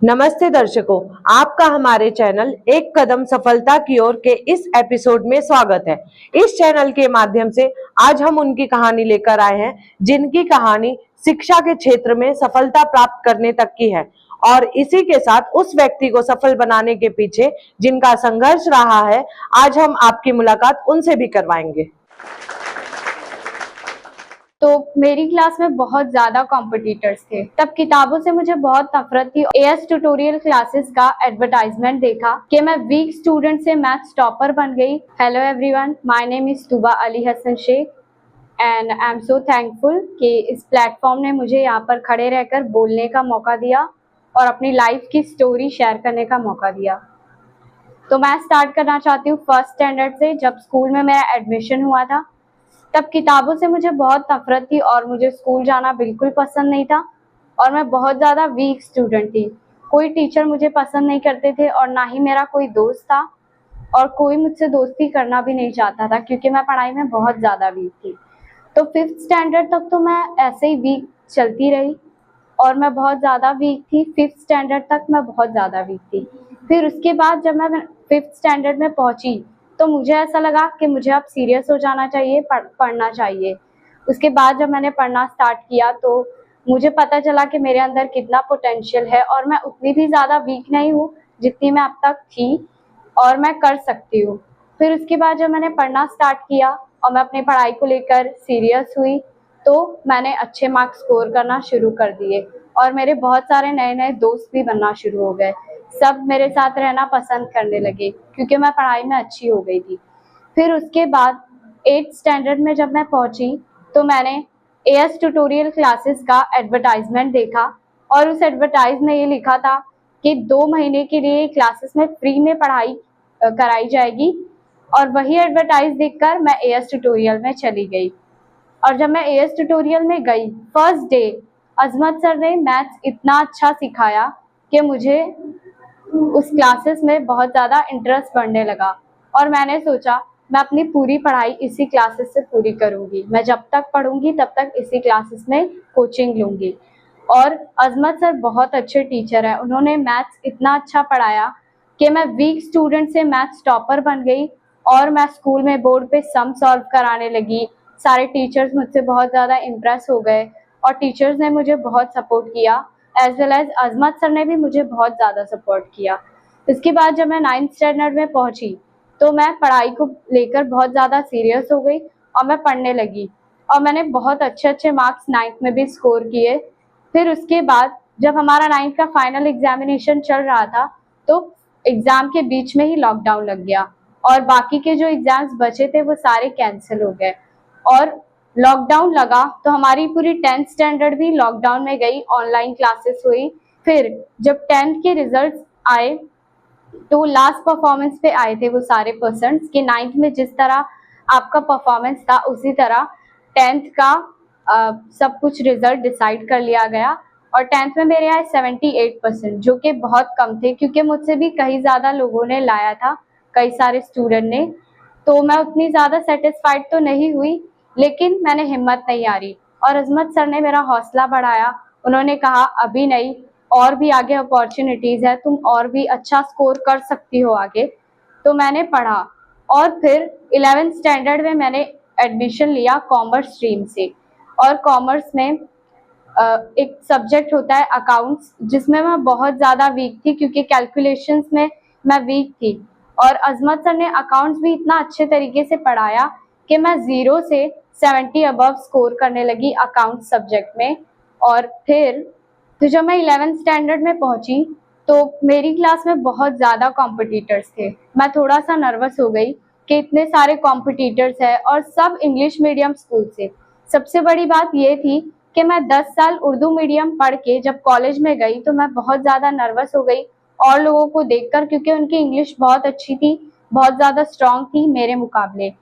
नमस्ते दर्शकों, आपका हमारे चैनल एक कदम सफलता की ओर के इस एपिसोड में स्वागत है। इस चैनल के माध्यम से आज हम उनकी कहानी लेकर आए हैं जिनकी कहानी शिक्षा के क्षेत्र में सफलता प्राप्त करने तक की है और इसी के साथ उस व्यक्ति को सफल बनाने के पीछे जिनका संघर्ष रहा है, आज हम आपकी मुलाकात उनसे भी करवाएंगे। तो मेरी क्लास में बहुत ज्यादा कॉम्पिटिटर्स थे। तब किताबों से मुझे बहुत नफरत थी। एएस ट्यूटोरियल क्लासेस का एडवर्टाइजमेंट देखा कि मैं वीक स्टूडेंट से मैथ्स टॉपर बन गई। Hello everyone, my name is Tuba Ali Hasan Shaikh and I am so thankful कि इस प्लेटफॉर्म ने मुझे यहाँ पर खड़े रहकर बोलने का मौका दिया और अपनी लाइफ की स्टोरी शेयर करने का मौका दिया। तो मैं स्टार्ट करना चाहती हूँ फर्स्ट स्टैंडर्ड से। जब स्कूल में मेरा एडमिशन हुआ था तब किताबों से मुझे बहुत नफरत थी और मुझे स्कूल जाना बिल्कुल पसंद नहीं था और मैं बहुत ज़्यादा वीक स्टूडेंट थी। कोई टीचर मुझे पसंद नहीं करते थे और ना ही मेरा कोई दोस्त था और कोई मुझसे दोस्ती करना भी नहीं चाहता था क्योंकि मैं पढ़ाई में बहुत ज़्यादा वीक थी। तो फिफ्थ स्टैंडर्ड तक तो मैं ऐसे ही वीक चलती रही और मैं बहुत ज़्यादा वीक थी। फिफ्थ स्टैंडर्ड तक मैं बहुत ज़्यादा वीक थी। फिर उसके बाद जब मैं फिफ्थ स्टैंडर्ड में पहुंची तो मुझे ऐसा लगा कि मुझे अब सीरियस हो जाना चाहिए, पढ़ना चाहिए। उसके बाद जब मैंने पढ़ना स्टार्ट किया तो मुझे पता चला कि मेरे अंदर कितना पोटेंशियल है और मैं उतनी भी ज़्यादा वीक नहीं हूँ जितनी मैं अब तक थी और मैं कर सकती हूँ। फिर उसके बाद जब मैंने पढ़ना स्टार्ट किया और मैं अपनी पढ़ाई को लेकर सीरियस हुई तो मैंने अच्छे मार्क्स स्कोर करना शुरू कर दिए और मेरे बहुत सारे नए नए दोस्त भी बनना शुरू हो गए। सब मेरे साथ रहना पसंद करने लगे क्योंकि मैं पढ़ाई में अच्छी हो गई थी। फिर उसके बाद 8th स्टैंडर्ड में जब मैं पहुंची तो मैंने एएस ट्यूटोरियल क्लासेस का एडवर्टाइजमेंट देखा और उस एडवर्टाइज में ये लिखा था कि 2 महीने के लिए क्लासेस में फ्री में पढ़ाई कराई जाएगी और वही एडवर्टाइज देखकर मैं एएस ट्यूटोरियल में चली गई। और जब मैं एएस ट्यूटोरियल में गई फर्स्ट डे अजमत सर ने मैथ्स इतना अच्छा सिखाया कि मुझे उस क्लासेस में बहुत ज़्यादा इंटरेस्ट बढ़ने लगा और मैंने सोचा मैं अपनी पूरी पढ़ाई इसी क्लासेस से पूरी करूंगी। मैं जब तक पढ़ूंगी तब तक इसी क्लासेस में कोचिंग लूंगी। और अजमत सर बहुत अच्छे टीचर हैं। उन्होंने मैथ्स इतना अच्छा पढ़ाया कि मैं वीक स्टूडेंट से मैथ्स टॉपर बन गई और मैं स्कूल में बोर्ड पे सम सॉल्व कराने लगी। सारे टीचर्स मुझसे बहुत ज़्यादा इम्प्रेस हो गए और टीचर्स ने मुझे बहुत सपोर्ट किया एज वेल एज अजमत सर ने भी मुझे बहुत ज़्यादा सपोर्ट किया। इसके बाद जब मैं 9th स्टैंडर्ड में पहुंची तो मैं पढ़ाई को लेकर बहुत ज़्यादा सीरियस हो गई और मैं पढ़ने लगी और मैंने बहुत अच्छे अच्छे मार्क्स 9th में भी स्कोर किए। फिर उसके बाद जब हमारा 9th का फाइनल एग्जामिनेशन चल रहा था तो एग्ज़ाम के बीच में ही लॉकडाउन लग गया और बाकी के जो एग्ज़ाम्स बचे थे वो सारे कैंसिल हो गए और लॉकडाउन लगा तो हमारी पूरी 10th स्टैंडर्ड भी लॉकडाउन में गई, ऑनलाइन क्लासेस हुई। फिर जब 10th के रिजल्ट्स आए तो लास्ट परफॉर्मेंस पे आए थे वो सारे पर्सन्स कि 9th में जिस तरह आपका परफॉर्मेंस था उसी तरह 10th का सब कुछ रिजल्ट डिसाइड कर लिया गया और 10th में मेरे आए 78% जो कि बहुत कम थे क्योंकि मुझसे भी कई ज़्यादा लोगों ने लाया था, कई सारे स्टूडेंट ने। तो मैं उतनी ज़्यादा सेटिस्फाइड तो नहीं हुई लेकिन मैंने हिम्मत नहीं हारी और अजमत सर ने मेरा हौसला बढ़ाया। उन्होंने कहा अभी नहीं, और भी आगे अपॉर्चुनिटीज़ है, तुम और भी अच्छा स्कोर कर सकती हो आगे। तो मैंने पढ़ा और फिर 11th स्टैंडर्ड में मैंने एडमिशन लिया कॉमर्स स्ट्रीम से और कॉमर्स में एक सब्जेक्ट होता है अकाउंट्स जिसमें मैं बहुत ज़्यादा वीक थी क्योंकि कैलकुलेशंस में मैं वीक थी और अजमत सर ने अकाउंट्स भी इतना अच्छे तरीके से पढ़ाया कि मैं 0 से 70 अबव स्कोर करने लगी अकाउंट्स सब्जेक्ट में। और फिर तो जब मैं 11th स्टैंडर्ड में पहुंची तो मेरी क्लास में बहुत ज़्यादा कॉम्पिटिटर्स थे। मैं थोड़ा सा नर्वस हो गई कि इतने सारे कॉम्पिटिटर्स हैं और सब इंग्लिश मीडियम स्कूल से। सबसे बड़ी बात ये थी कि मैं 10 साल उर्दू मीडियम पढ़ के जब कॉलेज में गई तो मैं बहुत ज़्यादा नर्वस हो गई और लोगों को देखकर क्योंकि उनकी इंग्लिश बहुत अच्छी थी, बहुत ज़्यादा स्ट्रांग थी मेरे मुकाबले।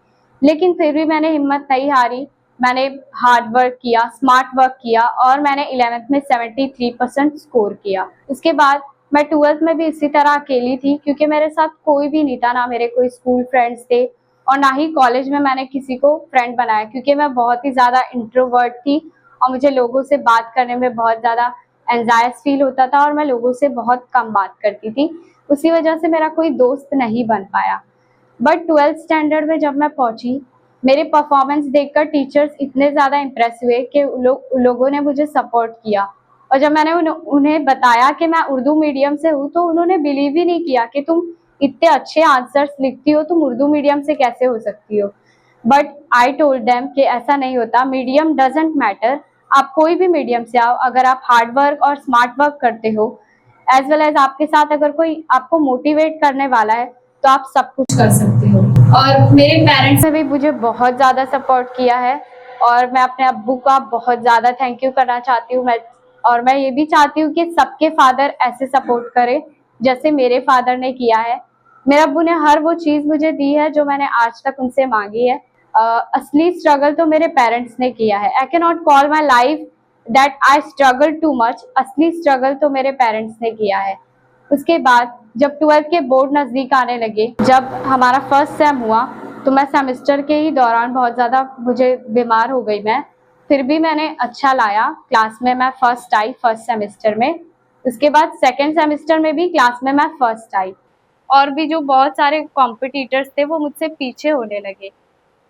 लेकिन फिर भी मैंने हिम्मत नहीं हारी, मैंने हार्ड वर्क किया, स्मार्ट वर्क किया और मैंने 11th में 73% स्कोर किया। उसके बाद मैं 12th में भी इसी तरह अकेली थी क्योंकि मेरे साथ कोई भी नहीं था, ना मेरे कोई स्कूल फ्रेंड्स थे और ना ही कॉलेज में मैंने किसी को फ्रेंड बनाया क्योंकि मैं बहुत ही ज़्यादा इंट्रोवर्ट थी और मुझे लोगों से बात करने में बहुत ज़्यादा एंजाइटी फील होता था और मैं लोगों से बहुत कम बात करती थी। उसी वजह से मेरा कोई दोस्त नहीं बन पाया। बट 12th स्टैंडर्ड में जब मैं पहुंची, मेरे परफॉर्मेंस देखकर टीचर्स इतने ज़्यादा इम्प्रेस हुए कि उन लोगों ने मुझे सपोर्ट किया। और जब मैंने उन्हें बताया कि मैं उर्दू मीडियम से हूँ, तो उन्होंने बिलीव ही नहीं किया कि तुम इतने अच्छे आंसर्स लिखती हो, तुम उर्दू मीडियम से कैसे हो सकती हो। बट आई टोल्ड देम कि ऐसा नहीं होता, मीडियम डजेंट मैटर। आप कोई भी मीडियम से आओ, अगर आप हार्ड वर्क और स्मार्ट वर्क करते हो, एज वेल एज आपके साथ अगर कोई आपको मोटिवेट करने वाला है, तो आप सब कुछ कर सकते हो। और मेरे पेरेंट्स ने भी मुझे बहुत ज़्यादा सपोर्ट किया है और मैं अपने अब्बू का बहुत ज़्यादा थैंक यू करना चाहती हूँ। मैं ये भी चाहती हूँ कि सबके फादर ऐसे सपोर्ट करें जैसे मेरे फादर ने किया है। मेरे अब्बू ने हर वो चीज़ मुझे दी है जो मैंने आज तक उनसे मांगी है। असली स्ट्रगल तो मेरे पेरेंट्स ने किया है। I can not call my life that I struggle too much. असली स्ट्रगल तो मेरे पेरेंट्स ने किया है। उसके बाद जब 12th के बोर्ड नज़दीक आने लगे, जब हमारा फर्स्ट सेम हुआ, तो मैं सेमेस्टर के ही दौरान बहुत ज़्यादा मुझे बीमार हो गई मैं। फिर भी मैंने अच्छा लाया, क्लास में मैं फर्स्ट आई फर्स्ट सेमेस्टर में। उसके बाद सेकेंड सेमेस्टर में भी क्लास में मैं फर्स्ट आई। और भी जो बहुत सारे कॉम्पिटिटर्स थे वो मुझसे पीछे होने लगे।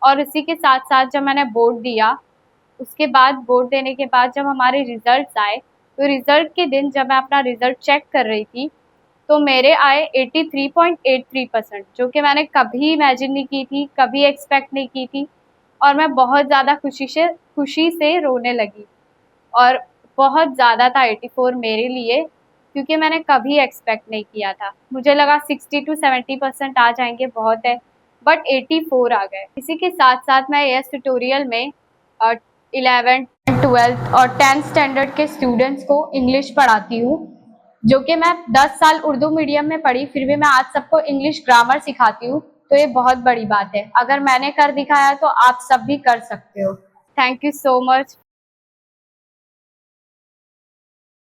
और इसी के साथ साथ जब मैंने बोर्ड दिया, उसके बाद बोर्ड देने के बाद जब हमारे रिजल्ट्स आए, तो रिजल्ट के दिन जब मैं अपना रिजल्ट चेक कर रही थी, तो मेरे आए 83.83%, जो कि मैंने कभी इमेजिन नहीं की थी, कभी एक्सपेक्ट नहीं की थी। और मैं बहुत ज़्यादा खुशी से रोने लगी। और बहुत ज़्यादा था 84 मेरे लिए, क्योंकि मैंने कभी एक्सपेक्ट नहीं किया था। मुझे लगा 60 to 70% आ जाएंगे बहुत है, बट 84 आ गए। इसी के साथ साथ मैं एएस ट्यूटोरियल में 11th, 12th और 10th स्टैंडर्ड के स्टूडेंट्स को इंग्लिश पढ़ाती हूँ, जो कि मैं 10 साल उर्दू मीडियम में पढ़ी, फिर भी मैं आज सबको इंग्लिश ग्रामर सिखाती हूँ। तो ये बहुत बड़ी बात है। अगर मैंने कर दिखाया तो आप सब भी कर सकते हो। Thank you so much